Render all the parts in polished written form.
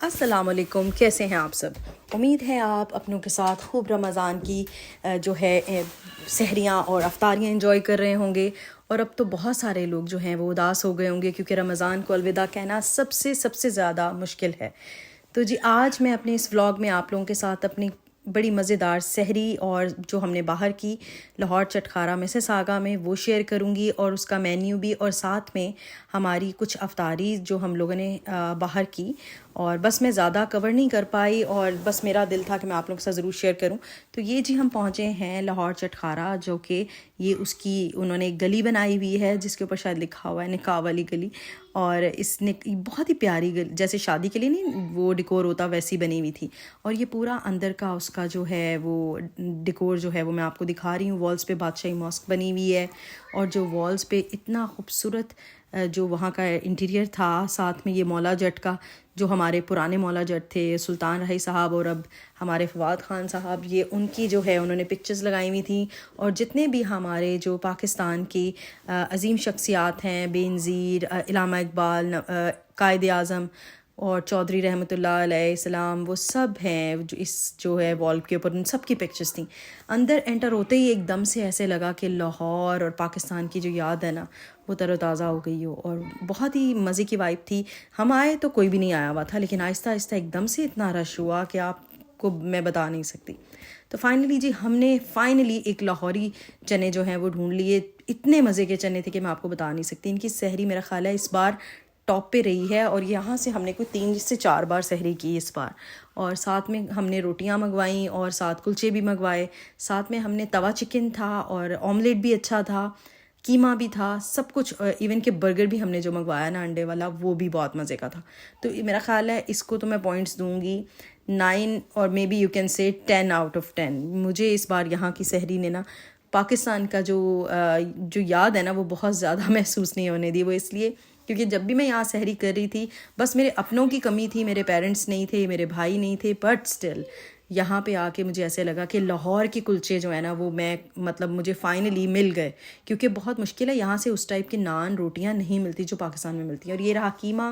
السلام علیکم، کیسے ہیں آپ سب؟ امید ہے آپ اپنوں کے ساتھ خوب رمضان کی جو ہے سحریاں اور افطاریاں انجوائے کر رہے ہوں گے. اور اب تو بہت سارے لوگ جو ہیں وہ اداس ہو گئے ہوں گے کیونکہ رمضان کو الوداع کہنا سب سے زیادہ مشکل ہے. تو جی آج میں اپنے اس ولاگ میں آپ لوگوں کے ساتھ اپنی بڑی مزیدار سحری اور جو ہم نے باہر کی لاہور چٹخارہ مسیساگا میں وہ شیئر کروں گی، اور اس کا مینیو بھی، اور ساتھ میں ہماری کچھ افطاری جو ہم لوگوں نے باہر کی. اور بس میں زیادہ کور نہیں کر پائی، اور بس میرا دل تھا کہ میں آپ لوگوں کے ساتھ ضرور شیئر کروں. تو یہ جی ہم پہنچے ہیں لاہور چٹخارہ، جو کہ یہ اس کی انہوں نے ایک گلی بنائی ہوئی ہے جس کے اوپر شاید لکھا ہوا ہے نکاح والی گلی. اور اس نے بہت ہی پیاری گلی، جیسے شادی کے لیے نہیں وہ ڈیکور ہوتا ویسی بنی ہوئی تھی. اور یہ پورا اندر کا اس کا جو ہے وہ ڈیکور جو ہے وہ میں آپ کو دکھا رہی ہوں. والز پہ بادشاہی ماسک بنی ہوئی ہے، اور جو والز پہ اتنا خوبصورت جو وہاں کا انٹیریئر تھا، ساتھ میں یہ مولا جٹ کا جو ہمارے پرانے مولا جٹ تھے سلطان رہی صاحب اور اب ہمارے فواد خان صاحب، یہ ان کی جو ہے انہوں نے پکچرز لگائی ہوئی تھیں. اور جتنے بھی ہمارے جو پاکستان کی عظیم شخصیات ہیں، بے نظیر علامہ اقبال، قائد اعظم اور چودھری رحمۃ اللہ علیہ السلام، وہ سب ہیں جو ہے وال کے اوپر ان سب کی پکچرز تھیں. اندر انٹر ہوتے ہی ایک دم سے ایسے لگا کہ لاہور اور پاکستان کی جو یاد ہے نا وہ تر و تازہ ہو گئی ہو، اور بہت ہی مزے کی وائب تھی. ہم آئے تو کوئی بھی نہیں آیا ہوا تھا، لیکن آہستہ آہستہ ایک دم سے اتنا رش ہوا کہ آپ کو میں بتا نہیں سکتی. تو فائنلی جی ہم نے ایک لاہوری چنے جو ہیں وہ ڈھونڈ لیے. اتنے مزے کے چنے تھے کہ میں آپ کو بتا نہیں سکتی. ان کی سحری میرا خیال ہے اس بار ٹاپ پہ رہی ہے، اور یہاں سے ہم نے کوئی 3 سے 4 بار سحری کی اس بار. اور ساتھ میں ہم نے روٹیاں منگوائیں اور ساتھ کلچے بھی منگوائے. ساتھ میں ہم نے توا چکن تھا اور آملیٹ بھی اچھا تھا، قیمہ بھی تھا، سب کچھ. ایون کہ برگر بھی ہم نے جو منگوایا نا انڈے والا وہ بھی بہت مزے کا تھا. تو میرا خیال ہے اس کو تو میں پوائنٹس دوں گی 9 اور may be you can say 10 out of 10. مجھے اس بار یہاں کی سحری نے نا پاکستان کا جو یاد ہے نا وہ بہت زیادہ محسوس نہیں ہونے دی. وہ اس لیے کیونکہ جب بھی میں یہاں سحری کر رہی تھی بس میرے اپنوں کی کمی تھی، میرے پیرنٹس نہیں تھے، میرے بھائی نہیں تھے، بٹ اسٹل یہاں پہ آ کے مجھے ایسے لگا کہ لاہور کے کلچے جو ہے نا وہ مجھے فائنلی مل گئے. کیونکہ بہت مشکل ہے یہاں سے اس ٹائپ کی نان روٹیاں نہیں ملتی جو پاکستان میں ملتی ہیں. اور یہ رہا قیمہ،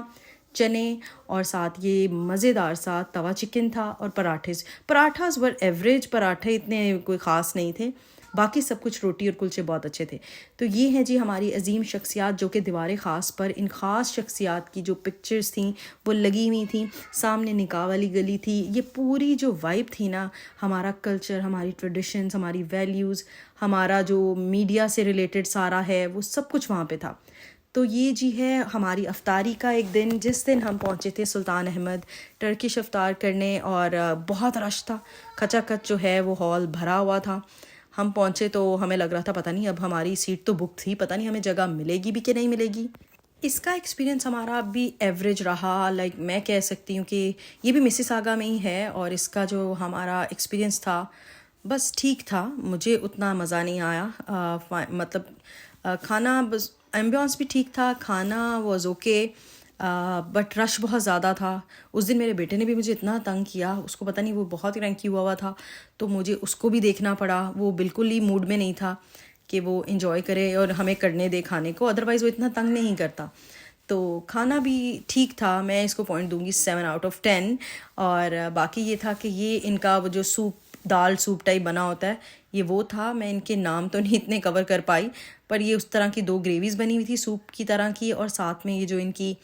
چنے، اور ساتھ یہ مزیدار ساتھ توا چکن تھا، اور پراٹھاز ور ایوریج، پراٹھے اتنے کوئی خاص نہیں تھے، باقی سب کچھ روٹی اور کلچے بہت اچھے تھے. تو یہ ہیں جی ہماری عظیم شخصیات، جو کہ دیوار خاص پر ان خاص شخصیات کی جو پکچرز تھیں وہ لگی ہوئی تھیں. سامنے نکاح والی گلی تھی. یہ پوری جو وائب تھی نا، ہمارا کلچر، ہماری ٹریڈیشنز، ہماری ویلیوز، ہمارا جو میڈیا سے ریلیٹڈ سارا ہے وہ سب کچھ وہاں پہ تھا. تو یہ جی ہے ہماری افطاری کا ایک دن، جس دن ہم پہنچے تھے سلطان احمد ٹرکش افطار کرنے. اور بہت رش تھا، کھچا کچ جو ہے وہ ہال بھرا ہوا تھا. ہم پہنچے تو ہمیں لگ رہا تھا پتہ نہیں اب ہماری سیٹ تو بک تھی، پتہ نہیں ہمیں جگہ ملے گی بھی کہ نہیں ملے گی. اس کا ایکسپیرینس ہمارا بھی ایوریج رہا. میں کہہ سکتی ہوں کہ یہ بھی مسیساگا میں ہی ہے، اور اس کا جو ہمارا ایکسپیرینس تھا بس ٹھیک تھا. مجھے اتنا مزہ نہیں آیا. کھانا بس ایمبیانس بھی ٹھیک تھا، کھانا واز اوکے، بٹ رش بہت زیادہ تھا. اس دن میرے بیٹے نے بھی مجھے اتنا تنگ کیا، اس کو پتہ نہیں وہ بہت ہی رینکی ہوا تھا تو مجھے اس کو بھی دیکھنا پڑا. وہ بالکل ہی موڈ میں نہیں تھا کہ وہ انجوائے کرے اور ہمیں کرنے دے کھانے کو، ادروائز وہ اتنا تنگ نہیں کرتا. تو کھانا بھی ٹھیک تھا، میں اس کو پوائنٹ دوں گی 7 آؤٹ آف 10. اور باقی یہ تھا کہ یہ ان کا وہ جو دال سوپ ٹائپ بنا ہوتا ہے یہ وہ تھا. میں ان کے نام تو نہیں اتنے کور کر پائی، پر یہ اس طرح کی 2 گریویز بنی ہوئی تھی سوپ کی طرح کی، اور ساتھ میں یہ جو ان کی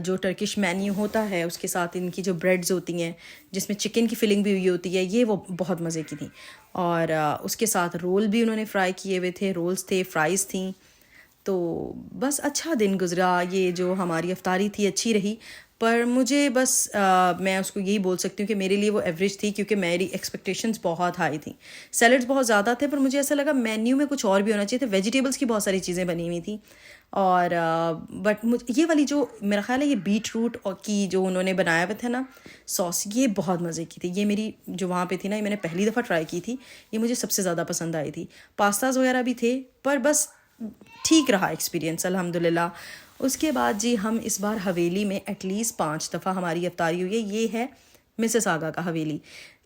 جو ٹرکش مینیو ہوتا ہے اس کے ساتھ ان کی جو بریڈز ہوتی ہیں جس میں چکن کی فلنگ بھی ہوئی ہوتی ہے، یہ وہ بہت مزے کی تھیں. اور اس کے ساتھ رول بھی انہوں نے فرائی کیے ہوئے تھے، رولز تھے، فرائز تھیں. تو بس اچھا دن گزرا. یہ جو ہماری افطاری تھی اچھی رہی، پر مجھے بس میں اس کو یہی بول سکتی ہوں کہ میرے لیے وہ ایوریج تھی، کیونکہ میری ایکسپیکٹیشنز بہت ہائی تھیں. سیلڈز بہت زیادہ تھے، پر مجھے ایسا لگا مینیو میں کچھ اور بھی ہونا چاہیے تھا. ویجیٹیبلس کی بہت ساری چیزیں بنی ہوئی تھیں. اور بٹ یہ والی جو میرا خیال ہے یہ بیٹ روٹ کی جو انہوں نے بنایا ہوا تھا نا سوس، یہ بہت مزے کی تھی. یہ میری جو وہاں پہ تھی نا، یہ میں نے پہلی دفعہ ٹرائی کی تھی، یہ مجھے سب سے زیادہ پسند آئی تھی. پاستاز وغیرہ بھی تھے، پر بس ٹھیک رہا ایکسپیرینس الحمدللہ. اس کے بعد جی ہم اس بار حویلی میں ایٹ لیسٹ 5 دفعہ ہماری افطاری ہوئی ہے. یہ ہے مسیساگا کا حویلی.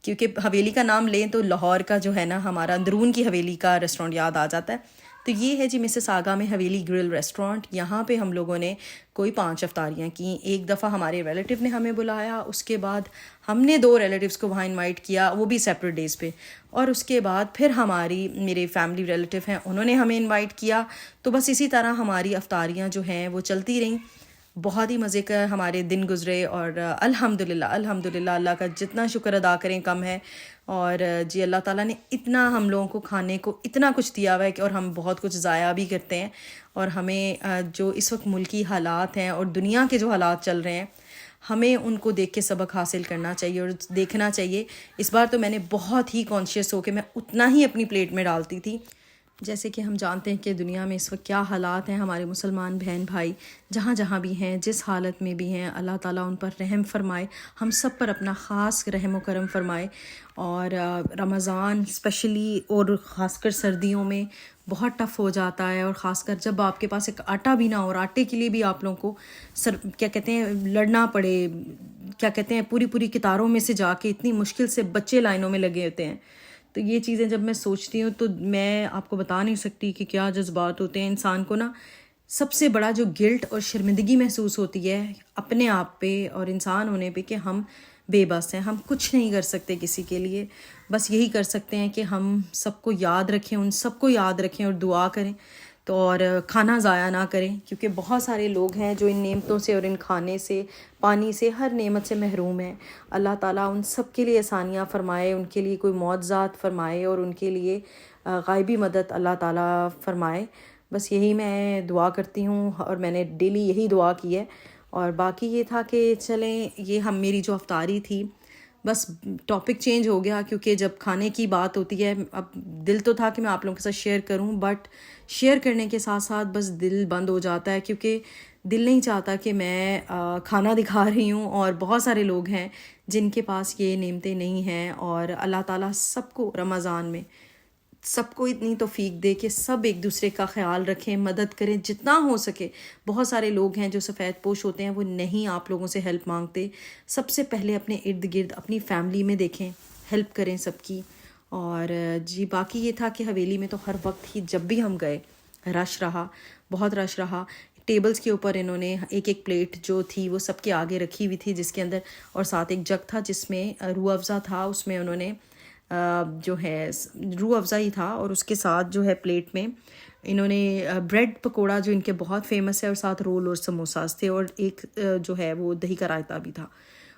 کیونکہ حویلی کا نام لیں تو لاہور کا جو ہے نا ہمارا اندرون کی حویلی کا ریسٹورینٹ یاد آ جاتا ہے. تو تو یہ ہے جی مسیساگا میں حویلی گرل ریسٹورانٹ. یہاں پہ ہم لوگوں نے کوئی 5 افطاریاں کیں. ایک دفعہ ہمارے ریلیٹیو نے ہمیں بلایا, اس کے بعد ہم نے 2 ریلیٹیوز کو وہاں انوائٹ کیا, وہ بھی سیپریٹ ڈیز پہ, اور اس کے بعد پھر میرے فیملی ریلیٹیو ہیں انہوں نے ہمیں انوائٹ کیا. تو بس اسی طرح ہماری افطاریاں جو ہیں وہ چلتی رہیں. بہت ہی مزے کا ہمارے دن گزرے, اور الحمدللہ اللہ کا جتنا شکر ادا کریں کم ہے. اور جی اللہ تعالیٰ نے اتنا ہم لوگوں کو کھانے کو اتنا کچھ دیا ہوا ہے کہ, اور ہم بہت کچھ ضائع بھی کرتے ہیں. اور ہمیں جو اس وقت ملکی حالات ہیں اور دنیا کے جو حالات چل رہے ہیں, ہمیں ان کو دیکھ کے سبق حاصل کرنا چاہیے اور دیکھنا چاہیے. اس بار تو میں نے بہت ہی کانشیس ہو کے میں اتنا ہی اپنی پلیٹ میں ڈالتی تھی. جیسے کہ ہم جانتے ہیں کہ دنیا میں اس وقت کیا حالات ہیں, ہمارے مسلمان بہن بھائی جہاں بھی ہیں, جس حالت میں بھی ہیں, اللہ تعالیٰ ان پر رحم فرمائے, ہم سب پر اپنا خاص رحم و کرم فرمائے. اور رمضان اسپیشلی اور خاص کر سردیوں میں بہت ٹف ہو جاتا ہے, اور خاص کر جب آپ کے پاس ایک آٹا بھی نہ ہو, اور آٹے کے لیے بھی آپ لوگوں کو کیا کہتے ہیں لڑنا پڑے, کیا کہتے ہیں پوری قطاروں میں سے جا کے اتنی مشکل سے بچے لائنوں میں لگے ہوتے ہیں. تو یہ چیزیں جب میں سوچتی ہوں تو میں آپ کو بتا نہیں سکتی کہ کیا جذبات ہوتے ہیں. انسان کو نا سب سے بڑا جو گلٹ اور شرمندگی محسوس ہوتی ہے اپنے آپ پہ اور انسان ہونے پہ, کہ ہم بے بس ہیں, ہم کچھ نہیں کر سکتے کسی کے لیے. بس یہی کر سکتے ہیں کہ ہم سب کو یاد رکھیں, ان سب کو یاد رکھیں اور دعا کریں, تو اور کھانا ضائع نہ کریں, کیونکہ بہت سارے لوگ ہیں جو ان نعمتوں سے اور ان کھانے سے, پانی سے, ہر نعمت سے محروم ہیں. اللہ تعالیٰ ان سب کے لیے آسانیاں فرمائے, ان کے لیے کوئی معجزات فرمائے, اور ان کے لیے غائبی مدد اللہ تعالیٰ فرمائے. بس یہی میں دعا کرتی ہوں, اور میں نے ڈیلی یہی دعا کی ہے. اور باقی یہ تھا کہ چلیں یہ میری جو افطاری تھی, بس ٹاپک چینج ہو گیا کیونکہ جب کھانے کی بات ہوتی ہے, اب دل تو تھا کہ میں آپ لوگوں کے ساتھ شیئر کروں, بٹ شیئر کرنے کے ساتھ ساتھ بس دل بند ہو جاتا ہے, کیونکہ دل نہیں چاہتا کہ میں کھانا دکھا رہی ہوں, اور بہت سارے لوگ ہیں جن کے پاس یہ نعمتیں نہیں ہیں. اور اللہ تعالیٰ سب کو رمضان میں سب کو اتنی توفیق دے کہ سب ایک دوسرے کا خیال رکھیں, مدد کریں جتنا ہو سکے. بہت سارے لوگ ہیں جو سفید پوش ہوتے ہیں, وہ نہیں آپ لوگوں سے ہیلپ مانگتے. سب سے پہلے اپنے ارد گرد اپنی فیملی میں دیکھیں, ہیلپ کریں سب کی. اور جی باقی یہ تھا کہ حویلی میں تو ہر وقت ہی جب بھی ہم گئے رش رہا, بہت رش رہا. ٹیبلز کے اوپر انہوں نے ایک پلیٹ جو تھی وہ سب کے آگے رکھی ہوئی تھی, جس کے اندر اور ساتھ ایک جگ تھا جس میں روح افزا تھا. اس میں انہوں نے جو ہے روح افزا ہی تھا, اور اس کے ساتھ جو ہے پلیٹ میں انہوں نے بریڈ پکوڑا جو ان کے بہت فیمس ہے, اور ساتھ رول اور سموساز تھے, اور ایک جو ہے وہ دہی کا رائتا بھی تھا.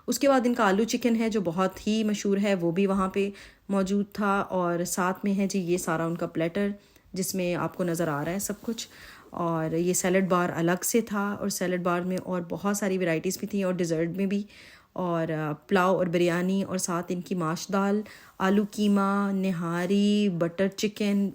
اس کے بعد ان کا آلو چکن ہے جو بہت ہی مشہور ہے, وہ بھی وہاں پہ موجود تھا. اور ساتھ میں ہے جی یہ سارا ان کا پلیٹر جس میں آپ کو نظر آ رہا ہے سب کچھ. اور یہ سیلڈ بار الگ سے تھا, اور سیلڈ بار میں اور بہت ساری ورائٹیز بھی تھیں, اور ڈیزرٹ میں بھی, اور پلاؤ اور بریانی, اور ساتھ ان کی ماش دال, آلو قیمہ, نہاری, بٹر چکن,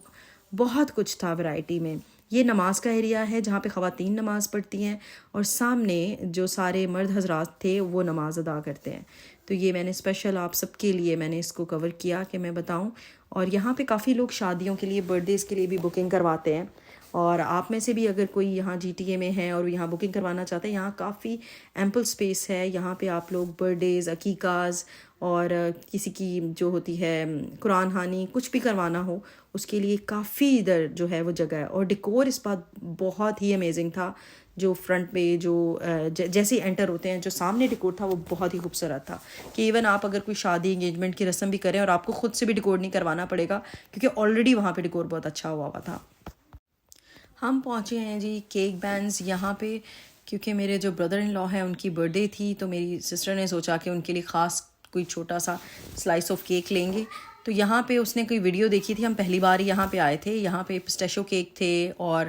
بہت کچھ تھا ورائٹی میں. یہ نماز کا ایریا ہے جہاں پہ خواتین نماز پڑھتی ہیں, اور سامنے جو سارے مرد حضرات تھے وہ نماز ادا کرتے ہیں. تو یہ میں نے اسپیشل آپ سب کے لیے میں نے اس کو کور کیا کہ میں بتاؤں. اور یہاں پہ کافی لوگ شادیوں کے لیے, برتھ ڈیز کے لیے بھی بکنگ کرواتے ہیں, اور آپ میں سے بھی اگر کوئی یہاں جی ٹی اے میں ہے اور یہاں بکنگ کروانا چاہتے ہیں, یہاں کافی ایمپل اسپیس ہے. یہاں پہ آپ لوگ برتھ ڈیز, عقیقاز, اور کسی کی جو ہوتی ہے قرآن خوانی, کچھ بھی کروانا ہو اس کے لیے کافی ادھر جو ہے وہ جگہ ہے. اور ڈیکور اس بات بہت ہی امیزنگ تھا, جو فرنٹ پہ جو جیسے ہی انٹر ہوتے ہیں جو سامنے ڈیکور تھا وہ بہت ہی خوبصورت تھا, کہ ایون آپ اگر کوئی شادی انگیجمنٹ کی رسم بھی کریں اور آپ کو خود سے بھی ڈیکور نہیں کروانا پڑے گا, کیونکہ آلریڈی وہاں پہ ڈیکور بہت اچھا ہوا تھا. ہم پہنچے ہیں جی کیک بینز یہاں پہ, کیونکہ میرے جو بردر ان لا ہیں ان کی برتھ ڈے تھی, تو میری سسٹر نے سوچا کہ ان کے لیے خاص کوئی چھوٹا سا سلائس آف کیک لیں گے. تو یہاں پہ اس نے کوئی ویڈیو دیکھی تھی, ہم پہلی بار یہاں پہ آئے تھے. یہاں پہ پسٹیشو کیک تھے, اور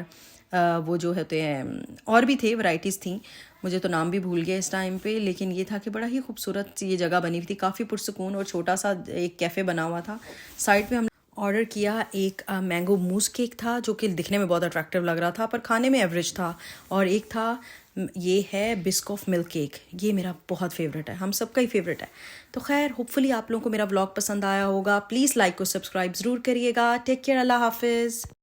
وہ جو ہوتے ہیں اور بھی تھے, ورائٹیز تھیں, مجھے تو نام بھی بھول گیا اس ٹائم پہ. لیکن یہ تھا کہ بڑا ہی خوبصورت یہ جگہ بنی ہوئی تھی, کافی پرسکون, اور چھوٹا سا ایک کیفے بنا ہوا تھا. سائڈ پہ ہم آرڈر کیا ایک مینگو موس کیک تھا جو کہ دکھنے میں بہت اٹریکٹیو لگ رہا تھا پر کھانے میں ایوریج تھا, اور ایک تھا یہ ہے بسک آف ملک کیک. یہ میرا بہت فیوریٹ ہے, ہم سب کا ہی فیوریٹ ہے. تو خیر ہوپ فلی آپ لوگوں کو میرا بلاگ پسند آیا ہوگا. پلیز لائک اور سبسکرائب ضرور کریے گا. ٹیک کیئر, اللہ حافظ.